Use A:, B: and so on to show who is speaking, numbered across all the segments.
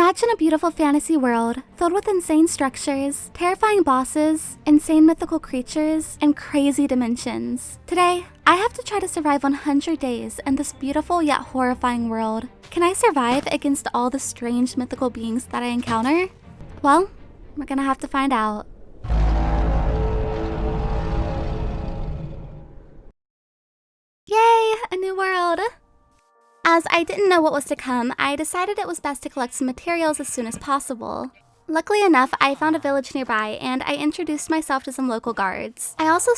A: Imagine a beautiful fantasy world filled with insane structures, terrifying bosses, insane mythical creatures, and crazy dimensions. Today, I have to try to survive 100 days in this beautiful yet horrifying world. Can I survive against all the strange mythical beings that I encounter? Well, we're gonna have to find out. Yay, a new world! As I didn't know what was to come, I decided it was best to collect some materials as soon as possible. Luckily enough, I found a village nearby and I introduced myself to some local guards. I also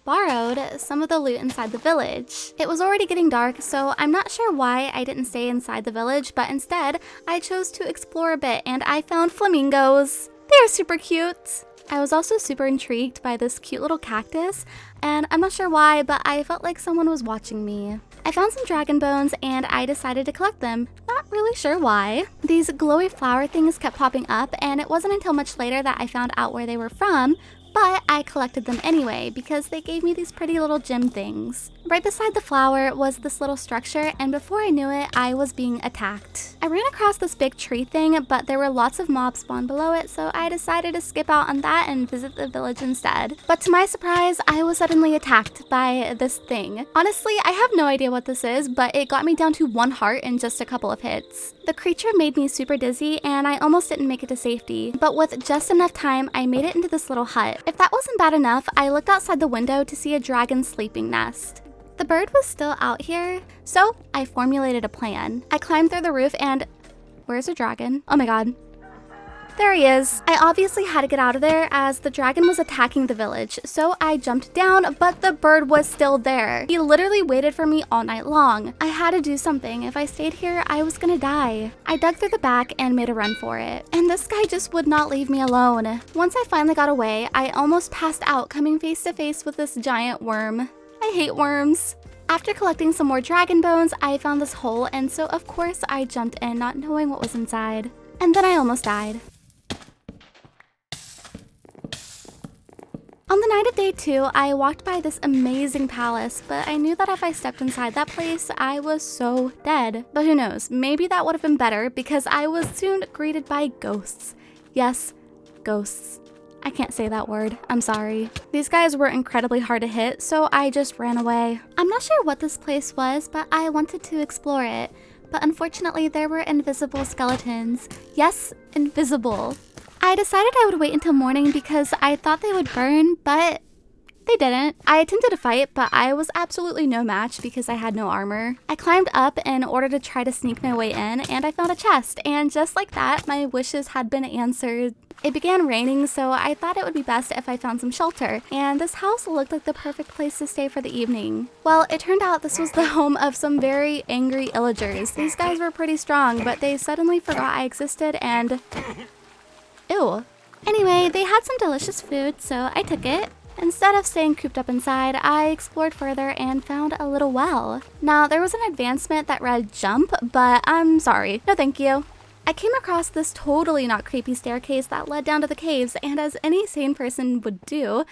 A: borrowed some of the loot inside the village. It was already getting dark, so I'm not sure why I didn't stay inside the village, but instead, I chose to explore a bit and I found flamingos. They're super cute. I was also super intrigued by this cute little cactus, and I'm not sure why, but I felt like someone was watching me. I found some dragon bones and I decided to collect them. Not really sure why. These glowy flower things kept popping up, and it wasn't until much later that I found out where they were from, but I collected them anyway because they gave me these pretty little gem things. Right beside the flower was this little structure, and before I knew it, I was being attacked. I ran across this big tree thing, but there were lots of mobs spawned below it, so I decided to skip out on that and visit the village instead. But to my surprise, I was suddenly attacked by this thing. Honestly, I have no idea what this is, but it got me down to 1 heart in just a couple of hits. The creature made me super dizzy, and I almost didn't make it to safety. But with just enough time, I made it into this little hut. If that wasn't bad enough, I looked outside the window to see a dragon's sleeping nest. The bird was still out here, so I formulated a plan. I climbed through the roof and... Where's the dragon? Oh my god. There he is. I obviously had to get out of there as the dragon was attacking the village, so I jumped down, but the bird was still there. He literally waited for me all night long. I had to do something. If I stayed here, I was gonna die. I dug through the back and made a run for it. And this guy just would not leave me alone. Once I finally got away, I almost passed out coming face to face with this giant worm. I hate worms. After collecting some more dragon bones, I found this hole, and so of course I jumped in not knowing what was inside. And then I almost died. On the night of day 2, I walked by this amazing palace, but I knew that if I stepped inside that place, I was so dead. But who knows, maybe that would have been better because I was soon greeted by ghosts. Yes, ghosts. I can't say that word, I'm sorry. These guys were incredibly hard to hit, so I just ran away. I'm not sure what this place was, but I wanted to explore it. But unfortunately, there were invisible skeletons. Yes, invisible. I decided I would wait until morning because I thought they would burn, but they didn't. I attempted to fight, but I was absolutely no match because I had no armor. I climbed up in order to try to sneak my way in, and I found a chest, and just like that, my wishes had been answered. It began raining, so I thought it would be best if I found some shelter, and this house looked like the perfect place to stay for the evening. Well, it turned out this was the home of some very angry illagers. These guys were pretty strong, but they suddenly forgot I existed and... Ew. Anyway, they had some delicious food, so I took it. Instead of staying cooped up inside, I explored further and found a little well. Now, there was an advancement that read jump, but I'm sorry. No thank you. I came across this totally not creepy staircase that led down to the caves, and as any sane person would do,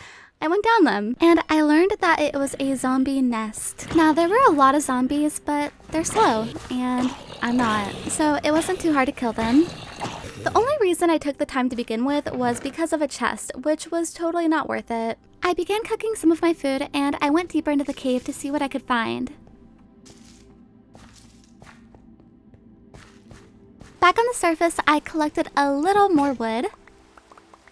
A: I went down them. And I learned that it was a zombie nest. Now, there were a lot of zombies, but they're slow, and I'm not. So it wasn't too hard to kill them. The only reason I took the time to begin with was because of a chest, which was totally not worth it. I began cooking some of my food, and I went deeper into the cave to see what I could find. Back on the surface, I collected a little more wood.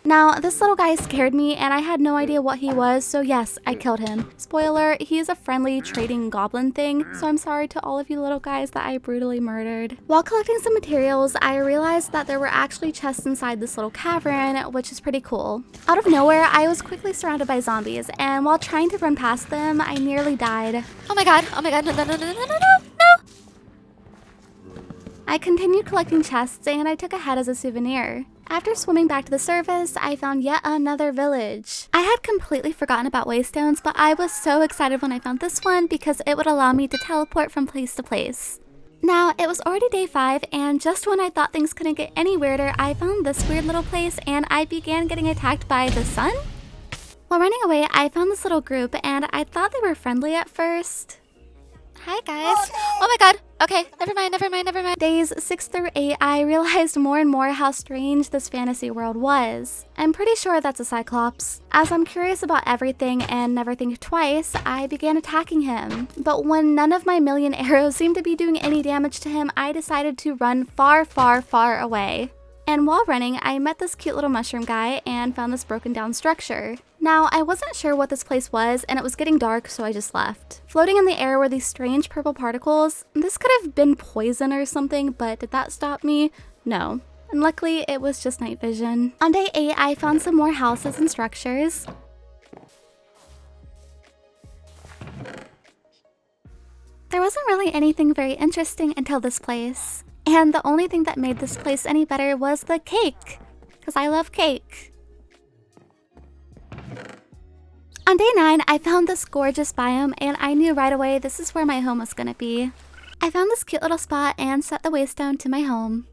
A: Now, this little guy scared me, and I had no idea what he was, so yes, I killed him. Spoiler, he is a friendly trading goblin thing, so I'm sorry to all of you little guys that I brutally murdered. While collecting some materials, I realized that there were actually chests inside this little cavern, which is pretty cool. Out of nowhere, I was quickly surrounded by zombies, and while trying to run past them, I nearly died. Oh my god, no, no, no, no, no, no, no, no! I continued collecting chests, and I took a head as a souvenir. After swimming back to the surface, I found yet another village. I had completely forgotten about waystones, but I was so excited when I found this one because it would allow me to teleport from place to place. Now, it was already day 5, and just when I thought things couldn't get any weirder, I found this weird little place, and I began getting attacked by the sun? While running away, I found this little group, and I thought they were friendly at first. Hi guys. Oh my god. Okay, never mind. Days 6 through 8, I realized more and more how strange this fantasy world was. I'm pretty sure that's a Cyclops. As I'm curious about everything and never think twice, I began attacking him. But when none of my million arrows seemed to be doing any damage to him, I decided to run far away. And while running, I met this cute little mushroom guy and found this broken down structure. Now, I wasn't sure what this place was, and it was getting dark, so I just left. Floating in the air were these strange purple particles. This could have been poison or something, but did that stop me? No. And luckily, it was just night vision. On day 8, I found some more houses and structures. There wasn't really anything very interesting until this place. And the only thing that made this place any better was the cake, because I love cake. On day 9, I found this gorgeous biome, and I knew right away this is where my home was gonna be. I found this cute little spot and set the waystone to my home.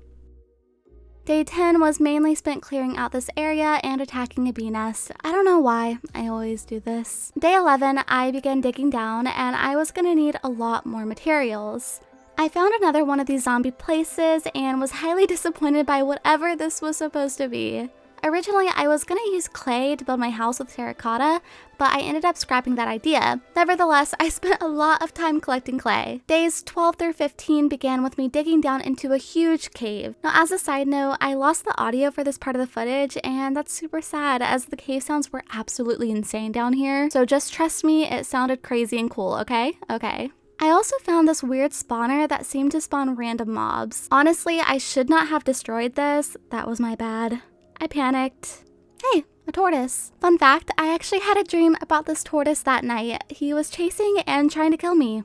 A: Day 10 was mainly spent clearing out this area and attacking a bee nest. I don't know why, I always do this. Day 11, I began digging down, and I was gonna need a lot more materials. I found another one of these zombie places and was highly disappointed by whatever this was supposed to be. Originally, I was gonna use clay to build my house with terracotta, but I ended up scrapping that idea. Nevertheless, I spent a lot of time collecting clay. Days 12 through 15 began with me digging down into a huge cave. Now, as a side note, I lost the audio for this part of the footage, and that's super sad as the cave sounds were absolutely insane down here. So just trust me, it sounded crazy and cool, okay? Okay. I also found this weird spawner that seemed to spawn random mobs. Honestly, I should not have destroyed this. That was my bad. I panicked. Hey, a tortoise. Fun fact, I actually had a dream about this tortoise that night. He was chasing and trying to kill me.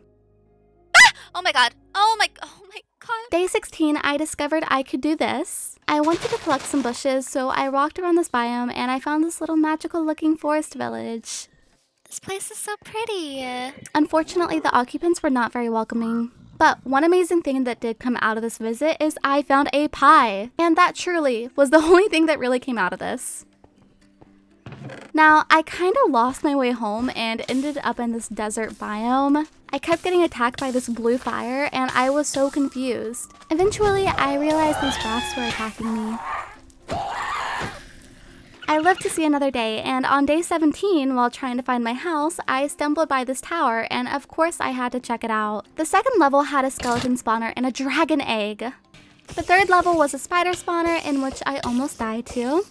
A: Ah! Oh my god. Oh my god. Day 16, I discovered I could do this. I wanted to collect some bushes, so I walked around this biome and I found this little magical looking forest village. This place is so pretty. Unfortunately, the occupants were not very welcoming. But one amazing thing that did come out of this visit is I found a pie. And that truly was the only thing that really came out of this. Now, I kind of lost my way home and ended up in this desert biome. I kept getting attacked by this blue fire and I was so confused. Eventually, I realized these rats were attacking me. I lived to see another day, and on day 17, while trying to find my house, I stumbled by this tower, and of course I had to check it out. The second level had a skeleton spawner and a dragon egg. The third level was a spider spawner, in which I almost died to.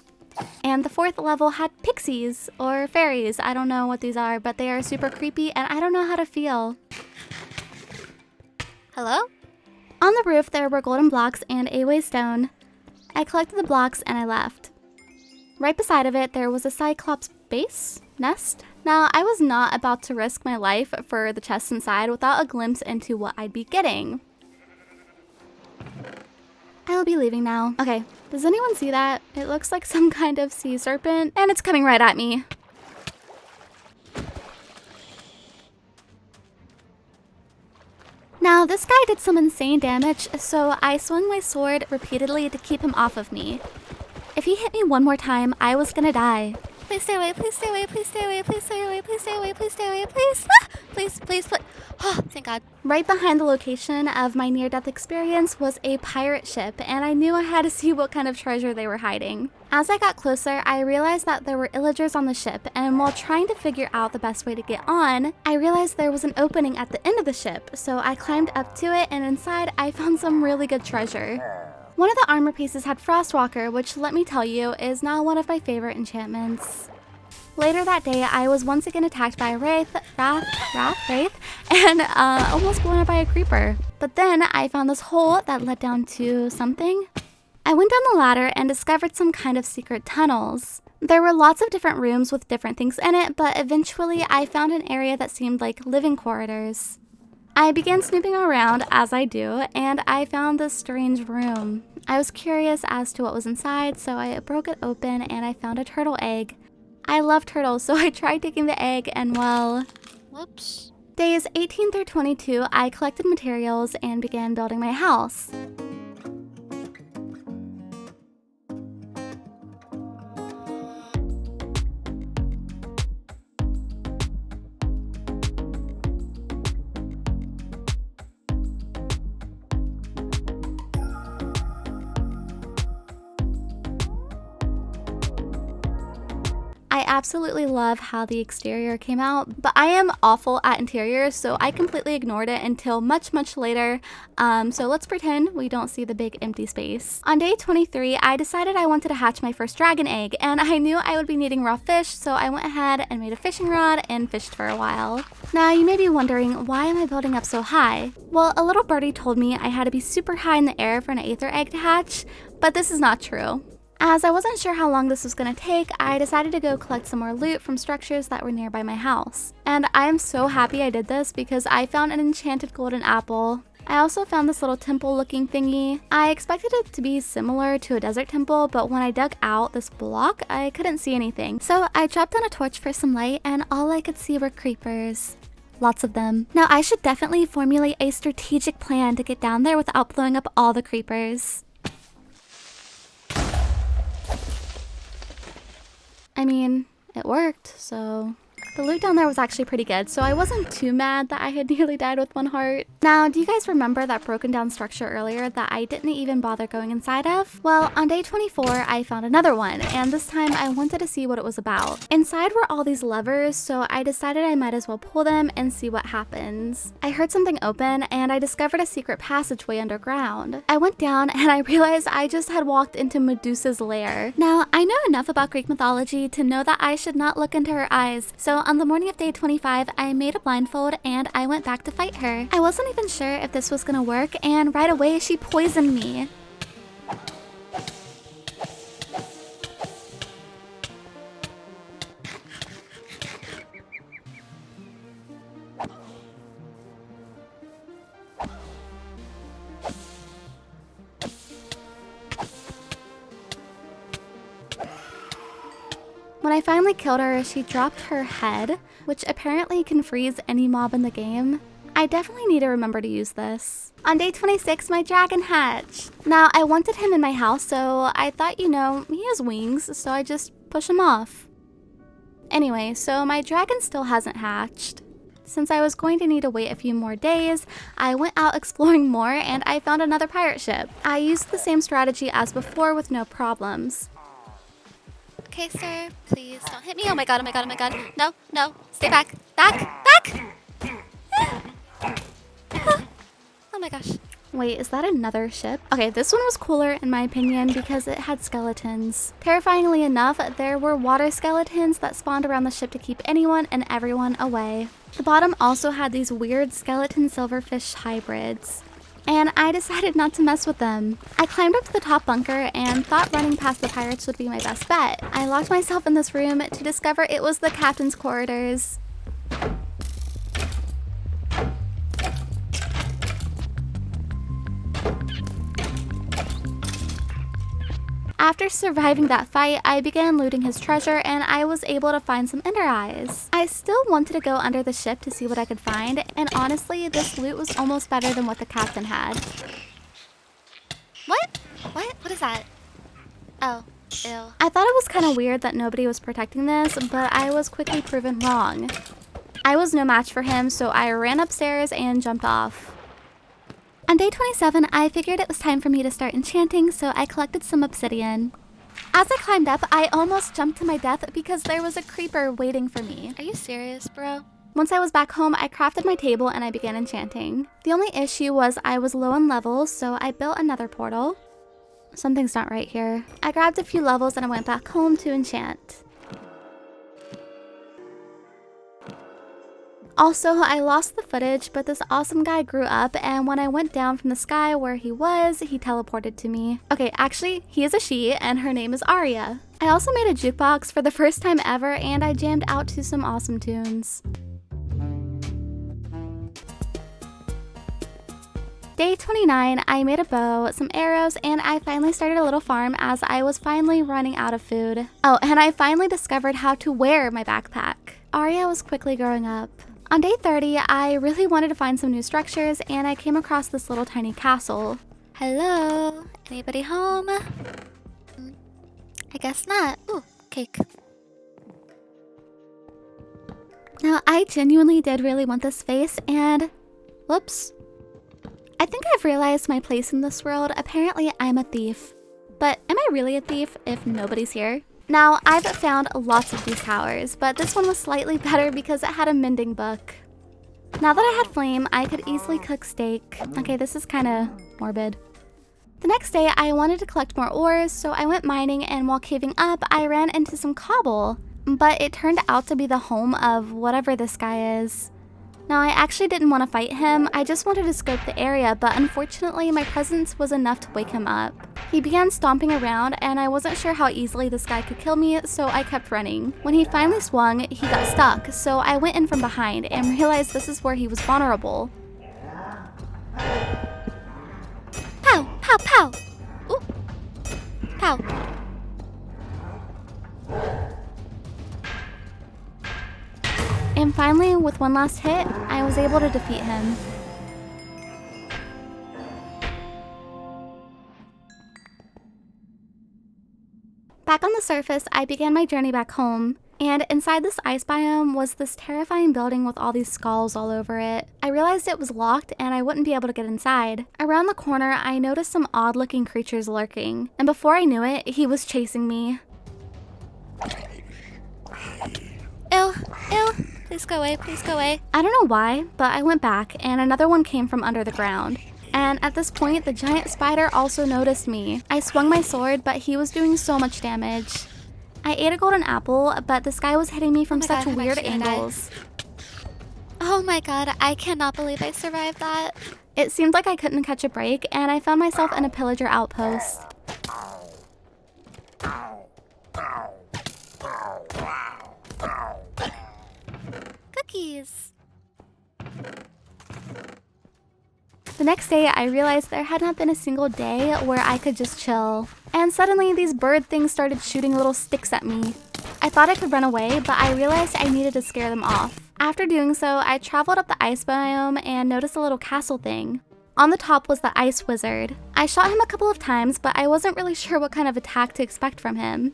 A: And the fourth level had pixies, or fairies. I don't know what these are, but they are super creepy, and I don't know how to feel. Hello? On the roof, there were golden blocks and a waystone. I collected the blocks and I left. Right beside of it, there was a Cyclops base nest. Now, I was not about to risk my life for the chest inside without a glimpse into what I'd be getting. I will be leaving now. Okay, does anyone see that? It looks like some kind of sea serpent, and it's coming right at me. Now, this guy did some insane damage, so I swung my sword repeatedly to keep him off of me. If he hit me one more time, I was gonna die. Please stay away, please stay away, please stay away, please stay away, please stay away, please stay away, please. Ah! Please. Oh, thank God. Right behind the location of my near-death experience was a pirate ship, and I knew I had to see what kind of treasure they were hiding. As I got closer, I realized that there were illagers on the ship, and while trying to figure out the best way to get on, I realized there was an opening at the end of the ship, so I climbed up to it, and inside I found some really good treasure. One of the armor pieces had Frostwalker, which, let me tell you, is now one of my favorite enchantments. Later that day, I was once again attacked by a wraith, and almost blown up by a creeper. But then I found this hole that led down to something. I went down the ladder and discovered some kind of secret tunnels. There were lots of different rooms with different things in it, but eventually I found an area that seemed like living quarters. I began snooping around, as I do, and I found this strange room. I was curious as to what was inside, so I broke it open and I found a turtle egg. I love turtles, so I tried taking the egg and, well, whoops. Days 18 through 22, I collected materials and began building my house. absolutely love how the exterior came out, but I am awful at interiors, so I completely ignored it until much later. So let's pretend we don't see the big empty space. On day 23, I decided I wanted to hatch my first dragon egg, and I knew I would be needing raw fish, so I went ahead and made a fishing rod and fished for a while. Now, you may be wondering, why am I building up so high? Well, a little birdie told me I had to be super high in the air for an aether egg to hatch, but this is not true. As I wasn't sure how long this was going to take, I decided to go collect some more loot from structures that were nearby my house. And I am so happy I did this because I found an enchanted golden apple. I also found this little temple looking thingy. I expected it to be similar to a desert temple, but when I dug out this block, I couldn't see anything. So I dropped on a torch for some light, and all I could see were creepers. Lots of them. Now I should definitely formulate a strategic plan to get down there without blowing up all the creepers. I mean, it worked, so... The loot down there was actually pretty good, so I wasn't too mad that I had nearly died with 1 heart. Now, do you guys remember that broken down structure earlier that I didn't even bother going inside of? Well, on day 24, I found another one, and this time I wanted to see what it was about. Inside were all these levers, so I decided I might as well pull them and see what happens. I heard something open, and I discovered a secret passageway underground. I went down, and I realized I just had walked into Medusa's lair. Now, I know enough about Greek mythology to know that I should not look into her eyes, so on the morning of day 25, I made a blindfold and I went back to fight her. I wasn't even sure if this was gonna work, and right away she poisoned me. When I finally killed her, she dropped her head, which apparently can freeze any mob in the game. I definitely need to remember to use this. On day 26, my dragon hatched. Now, I wanted him in my house, so I thought, you know, he has wings, so I just push him off. Anyway, so my dragon still hasn't hatched. Since I was going to need to wait a few more days, I went out exploring more and I found another pirate ship. I used the same strategy as before with no problems. Okay, sir, please don't hit me. Oh my god, oh my god, oh my god. No, no, stay back. Back! Oh my gosh. Wait, is that another ship? Okay, this one was cooler in my opinion because it had skeletons. Terrifyingly enough, there were water skeletons that spawned around the ship to keep anyone and everyone away. The bottom also had these weird skeleton silverfish hybrids, and I decided not to mess with them. I climbed up to the top bunker and thought running past the pirates would be my best bet. I locked myself in this room to discover it was the captain's quarters. After surviving that fight, I began looting his treasure and I was able to find some ender eyes. I still wanted to go under the ship to see what I could find, and honestly, this loot was almost better than what the captain had. What? What is that? Oh, ew. I thought it was kind of weird that nobody was protecting this, but I was quickly proven wrong. I was no match for him, so I ran upstairs and jumped off. On day 27, I figured it was time for me to start enchanting, so I collected some obsidian. As I climbed up, I almost jumped to my death because there was a creeper waiting for me. Are you serious, bro? Once I was back home, I crafted my table and I began enchanting. The only issue was I was low on levels, so I built another portal. Something's not right here. I grabbed a few levels and I went back home to enchant. Also, I lost the footage, but this awesome guy grew up, and when I went down from the sky where he was, he teleported to me. Okay, actually, he is a she, and her name is Aria. I also made a jukebox for the first time ever, and I jammed out to some awesome tunes. Day 29, I made a bow, some arrows, and I finally started a little farm as I was finally running out of food. Oh, and I finally discovered how to wear my backpack. Aria was quickly growing up. On day 30, I really wanted to find some new structures, and I came across this little tiny castle. Hello? Anybody home? I guess not. Ooh, cake. Now, I genuinely did really want this face, and... whoops. I think I've realized my place in this world. Apparently, I'm a thief. But am I really a thief if nobody's here? Now, I've found lots of these towers, but this one was slightly better because it had a mending book. Now that I had flame, I could easily cook steak. Okay, this is kind of morbid. The next day, I wanted to collect more ores, so I went mining, and while caving up, I ran into some cobble. But it turned out to be the home of whatever this guy is. Now, I actually didn't want to fight him, I just wanted to scope the area, but unfortunately, my presence was enough to wake him up. He began stomping around, and I wasn't sure how easily this guy could kill me, so I kept running. When he finally swung, he got stuck, so I went in from behind and realized this is where he was vulnerable. Pow! Pow! Pow! Ooh! Pow! And finally, with one last hit, I was able to defeat him. Back on the surface, I began my journey back home, and inside this ice biome was this terrifying building with all these skulls all over it. I realized it was locked and I wouldn't be able to get inside. Around the corner, I noticed some odd-looking creatures lurking, and before I knew it, he was chasing me. Ew, ew. Please go away, please go away. I don't know why, but I went back and another one came from under the ground. And at this point, the giant spider also noticed me. I swung my sword, but he was doing so much damage. I ate a golden apple, but this guy was hitting me from such weird angles. Oh my god, I cannot believe I survived that. It seemed like I couldn't catch a break, and I found myself in a pillager outpost. Cookies. The next day, I realized there had not been a single day where I could just chill. And suddenly, these bird things started shooting little sticks at me. I thought I could run away, but I realized I needed to scare them off. After doing so, I traveled up the ice biome and noticed a little castle thing. On the top was the ice wizard. I shot him a couple of times, but I wasn't really sure what kind of attack to expect from him.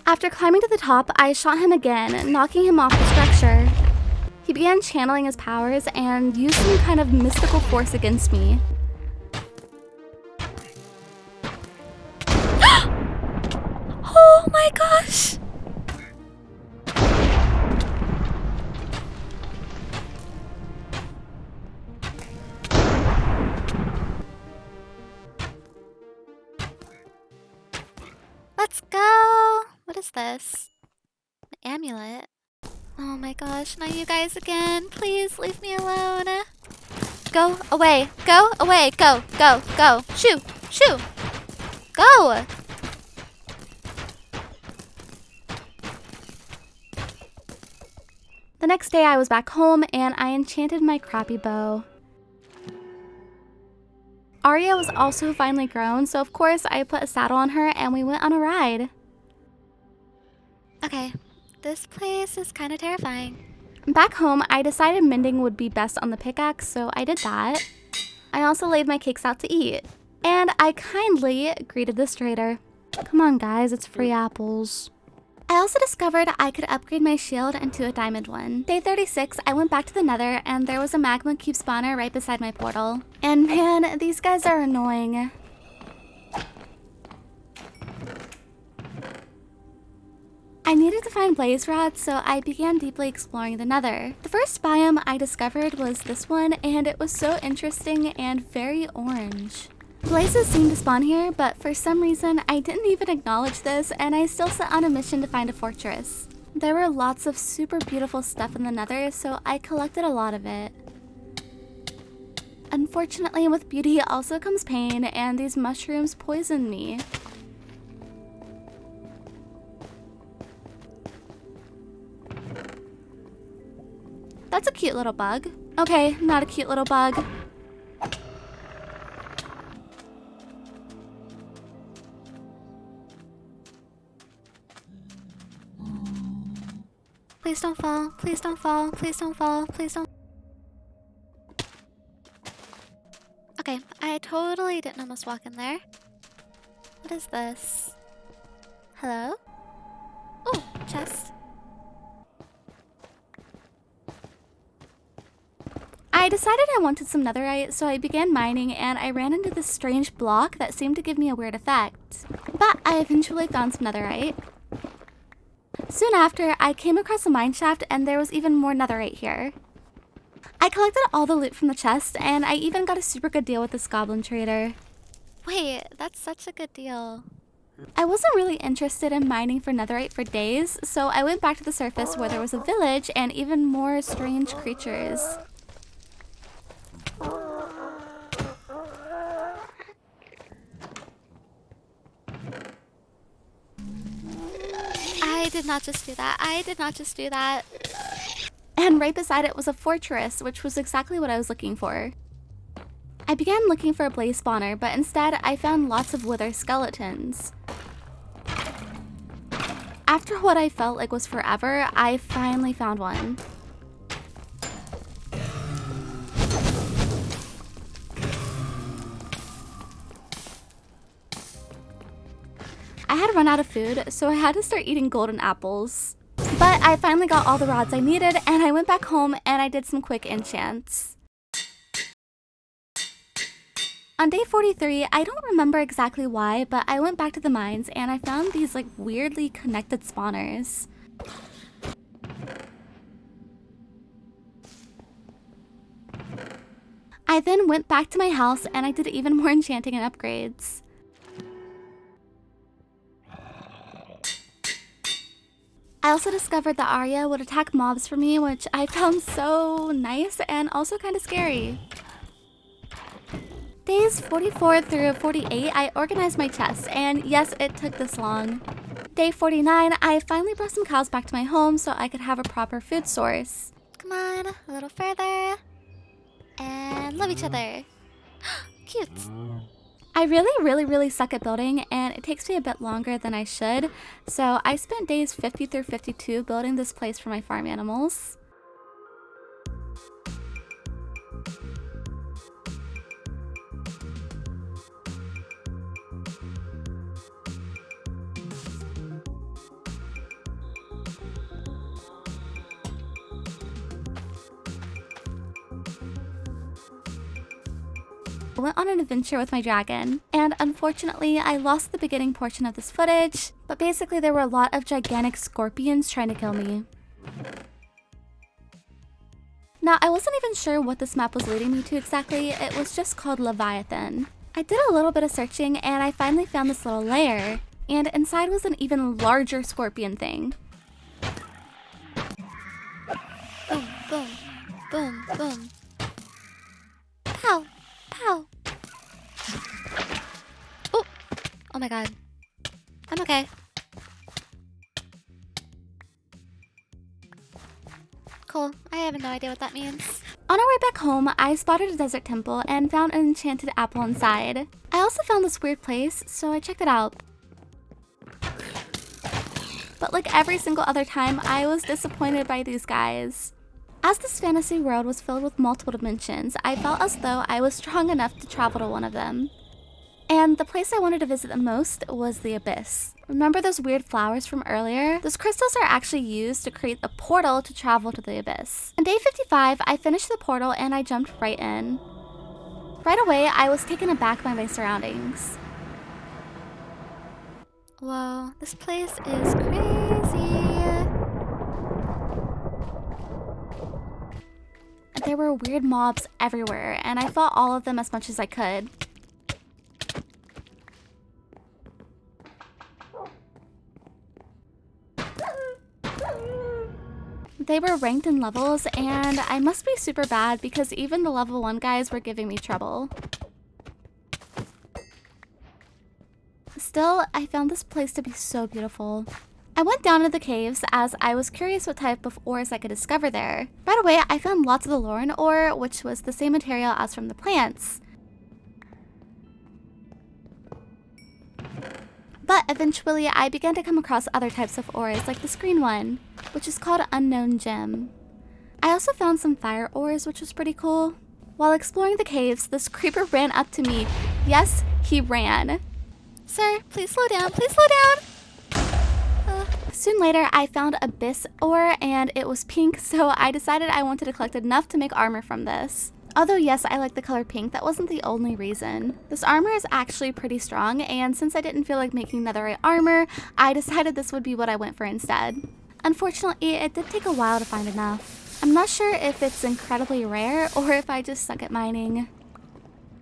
A: After climbing to the top, I shot him again, knocking him off the structure. He began channeling his powers and used some kind of mystical force against me. Oh my gosh! Let's go! What is this? An amulet? Oh my gosh, not you guys again. Please leave me alone. Go away. Go away. Go. Go. Go. Shoo. Shoo. Go. The next day I was back home and I enchanted my crappy bow. Arya was also finally grown, so of course I put a saddle on her and we went on a ride. Okay, this place is kind of terrifying. Back home, I decided mending would be best on the pickaxe, so I did that. I also laid my cakes out to eat. And I kindly greeted this trader. Come on guys, it's free apples. I also discovered I could upgrade my shield into a diamond one. Day 36, I went back to the nether and there was a magma cube spawner right beside my portal. And man, these guys are annoying. I needed to find blaze rods, so I began deeply exploring the nether. The first biome I discovered was this one, and it was so interesting and very orange. Blazes seem to spawn here, but for some reason I didn't even acknowledge this, and I still set on a mission to find a fortress. There were lots of super beautiful stuff in the nether, so I collected a lot of it. Unfortunately, with beauty also comes pain, and these mushrooms poisoned me. That's a cute little bug. Okay, not a cute little bug. Please don't fall, please don't fall, please don't fall, please don't. Okay, I totally didn't almost walk in there. What is this? Hello? Oh, chest. I decided I wanted some netherite, so I began mining and I ran into this strange block that seemed to give me a weird effect. But I eventually found some netherite. Soon after, I came across a mine shaft and there was even more netherite here. I collected all the loot from the chest and I even got a super good deal with this goblin trader. Wait, that's such a good deal. I wasn't really interested in mining for netherite for days, so I went back to the surface where there was a village and even more strange creatures. I did not just do that. I did not just do that. And right beside it was a fortress, which was exactly what I was looking for. I began looking for a blaze spawner, but instead I found lots of wither skeletons. After what I felt like was forever, I finally found one. I had run out of food, so I had to start eating golden apples. But I finally got all the rods I needed, and I went back home and I did some quick enchants. On day 43, I don't remember exactly why, but I went back to the mines and I found these like weirdly connected spawners. I then went back to my house and I did even more enchanting and upgrades. I also discovered that Arya would attack mobs for me, which I found so nice and also kind of scary. Days 44 through 48, I organized my chest, and yes, it took this long. Day 49, I finally brought some cows back to my home so I could have a proper food source. Come on, a little further. And love each other. Cute. I really suck at building, and it takes me a bit longer than I should, so I spent days 50 through 52 building this place for my farm animals. I went on an adventure with my dragon, and unfortunately I lost the beginning portion of this footage, but basically there were a lot of gigantic scorpions trying to kill me. Now, I wasn't even sure what this map was leading me to exactly. It was just called Leviathan. I did a little bit of searching and I finally found this little lair, and inside was an even larger scorpion thing. Boom, boom, boom, boom. Pow, pow. Oh, oh my god. I'm okay. Cool. I have no idea what that means. On our way back home, I spotted a desert temple and found an enchanted apple inside. I also found this weird place, so I checked it out. But like every single other time, I was disappointed by these guys. As this fantasy world was filled with multiple dimensions, I felt as though I was strong enough to travel to one of them. And the place I wanted to visit the most was the Abyss. Remember those weird flowers from earlier? Those crystals are actually used to create a portal to travel to the Abyss. On day 55, I finished the portal and I jumped right in. Right away, I was taken aback by my surroundings. Whoa, this place is crazy. There were weird mobs everywhere, and I fought all of them as much as I could. They were ranked in levels, and I must be super bad because even the level 1 guys were giving me trouble. Still, I found this place to be so beautiful. I went down to the caves as I was curious what type of ores I could discover there. Right away, I found lots of the Lauren ore, which was the same material as from the plants. But eventually, I began to come across other types of ores, like this green one, which is called Unknown Gem. I also found some fire ores, which was pretty cool. While exploring the caves, this creeper ran up to me. Yes, he ran. Sir, please slow down, please slow down! Soon later, I found abyss ore and it was pink, so I decided I wanted to collect enough to make armor from this. Although yes, I like the color pink, that wasn't the only reason. This armor is actually pretty strong, and since I didn't feel like making netherite armor, I decided this would be what I went for instead. Unfortunately, it did take a while to find enough. I'm not sure if it's incredibly rare or if I just suck at mining.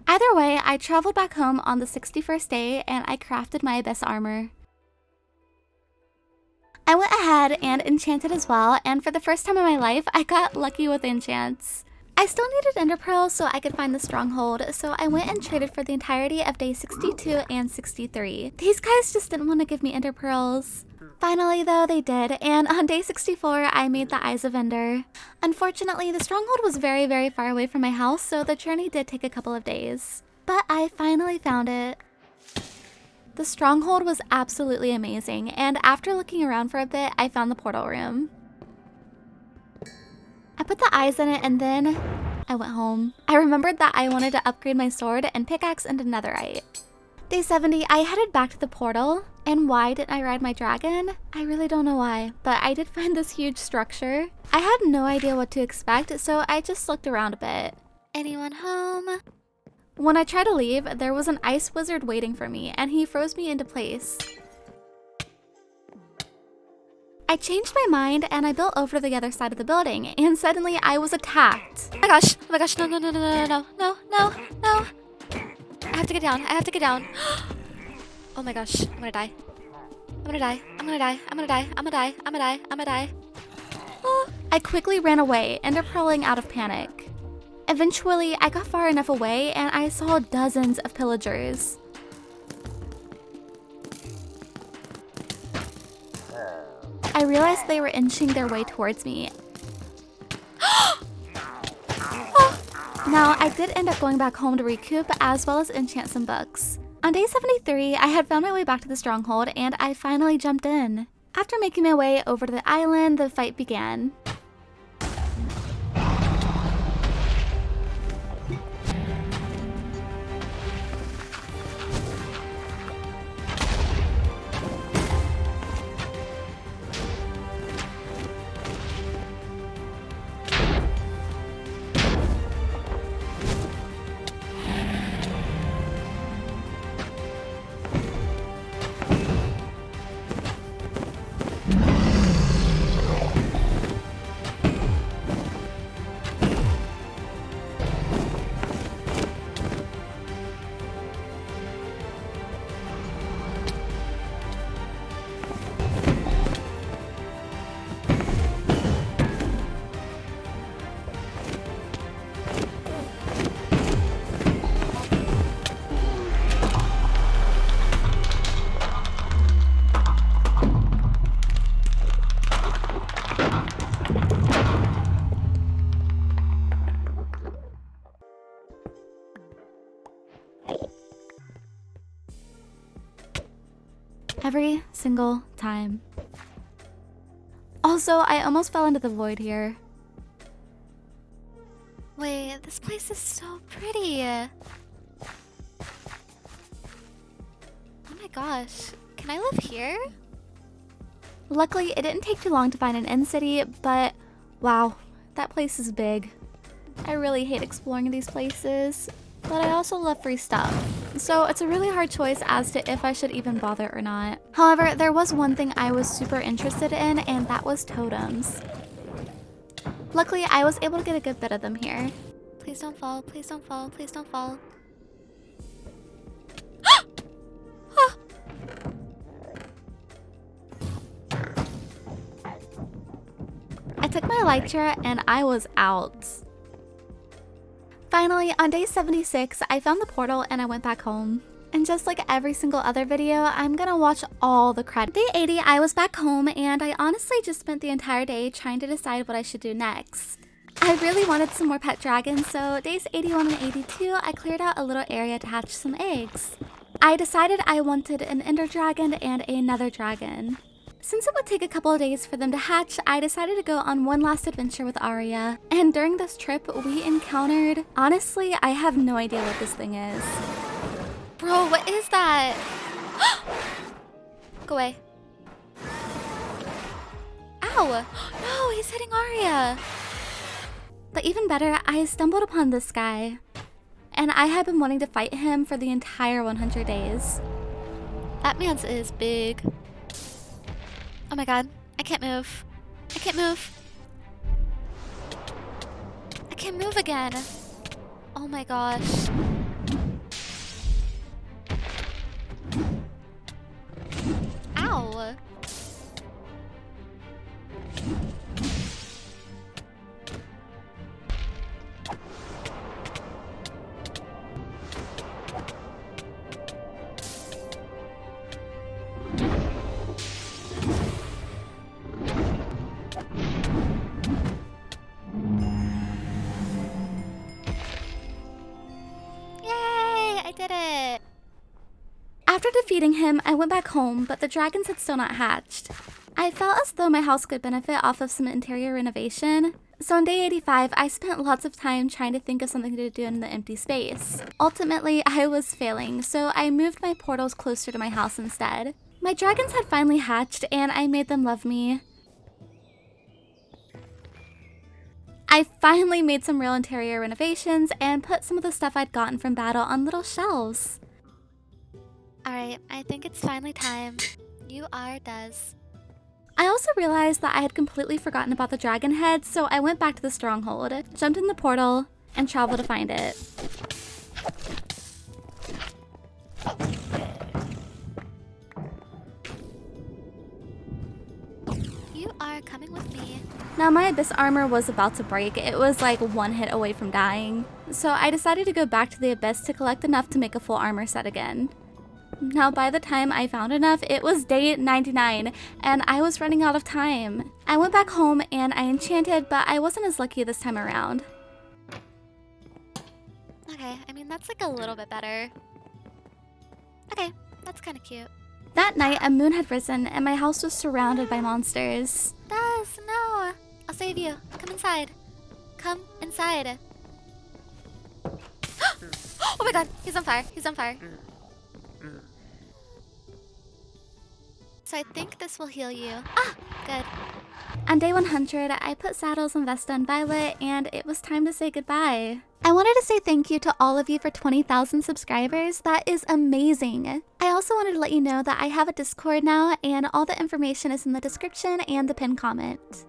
A: Either way, I traveled back home on the 61st day and I crafted my abyss armor. I went ahead and enchanted as well, and for the first time in my life, I got lucky with enchants. I still needed ender pearls so I could find the stronghold, so I went and traded for the entirety of day 62 and 63. These guys just didn't want to give me ender pearls. Finally though, they did, and on day 64, I made the Eyes of Ender. Unfortunately, the stronghold was very, very far away from my house, so the journey did take a couple of days. But I finally found it. The stronghold was absolutely amazing, and after looking around for a bit, I found the portal room. I put the eyes in it and then I went home. I remembered that I wanted to upgrade my sword and pickaxe into netherite. Day 70, I headed back to the portal. And why didn't I ride my dragon? I really don't know why, but I did find this huge structure. I had no idea what to expect, so I just looked around a bit. Anyone home? When I tried to leave, there was an ice wizard waiting for me, and he froze me into place. I changed my mind and I built over to the other side of the building, and suddenly I was attacked. Oh my gosh, no, no, no, no, no, no, no, no, no. I have to get down, I have to get down. Oh my gosh, I'm gonna die. I'm gonna die, I'm gonna die, I'm gonna die, I'm gonna die, I'm gonna die, I'm gonna die. Oh. I quickly ran away, ender pearling out of panic. Eventually, I got far enough away and I saw dozens of pillagers. I realized they were inching their way towards me. Now, I did end up going back home to recoup as well as enchant some books. On day 73, I had found my way back to the stronghold and I finally jumped in. After making my way over to the island, the fight began. Every single time. Also, I almost fell into the void here. Wait, this place is so pretty. Oh my gosh, can I live here? Luckily, it didn't take too long to find an end city, but wow, that place is big. I really hate exploring these places, but I also love free stuff. So it's a really hard choice as to if I should even bother or not. However, there was one thing I was super interested in, and that was totems. Luckily, I was able to get a good bit of them here. Please don't fall, please don't fall, please don't fall. I took my elytra and I was out. Finally, on day 76, I found the portal and I went back home. And just like every single other video, I'm gonna watch all the credits. Day 80, I was back home and I honestly just spent the entire day trying to decide what I should do next. I really wanted some more pet dragons, so days 81 and 82, I cleared out a little area to hatch some eggs. I decided I wanted an ender dragon and a nether dragon. Since it would take a couple of days for them to hatch, I decided to go on one last adventure with Arya. And during this trip, we encountered... Honestly, I have no idea what this thing is. Bro, what is that? Go away. Ow! No, he's hitting Arya. But even better, I stumbled upon this guy. And I had been wanting to fight him for the entire 100 days. That man's is big. Oh my god, I can't move. I can't move. I can't move again. Oh my gosh. Ow. I did it! After defeating him, I went back home, but the dragons had still not hatched. I felt as though my house could benefit off of some interior renovation. So on day 85, I spent lots of time trying to think of something to do in the empty space. Ultimately, I was failing, so I moved my portals closer to my house instead. My dragons had finally hatched, and I made them love me. I finally made some real interior renovations and put some of the stuff I'd gotten from battle on little shelves. Alright, I think it's finally time. You are Des. I also realized that I had completely forgotten about the dragon head, so I went back to the stronghold, jumped in the portal, and traveled to find it. You are coming with me. Now my abyss armor was about to break. It was like one hit away from dying. So I decided to go back to the abyss to collect enough to make a full armor set again. Now by the time I found enough, it was day 99 and I was running out of time. I went back home and I enchanted, but I wasn't as lucky this time around. Okay, I mean that's like a little bit better. Okay, that's kind of cute. That night, a moon had risen and my house was surrounded by monsters. Des, no! I'll save you. Come inside. Come inside. Oh my god, he's on fire. He's on fire. So I think this will heal you. Ah, good. On day 100, I put saddles on Vesta and Violet, and it was time to say goodbye. I wanted to say thank you to all of you for 20,000 subscribers. That is amazing. I also wanted to let you know that I have a Discord now, and all the information is in the description and the pinned comment.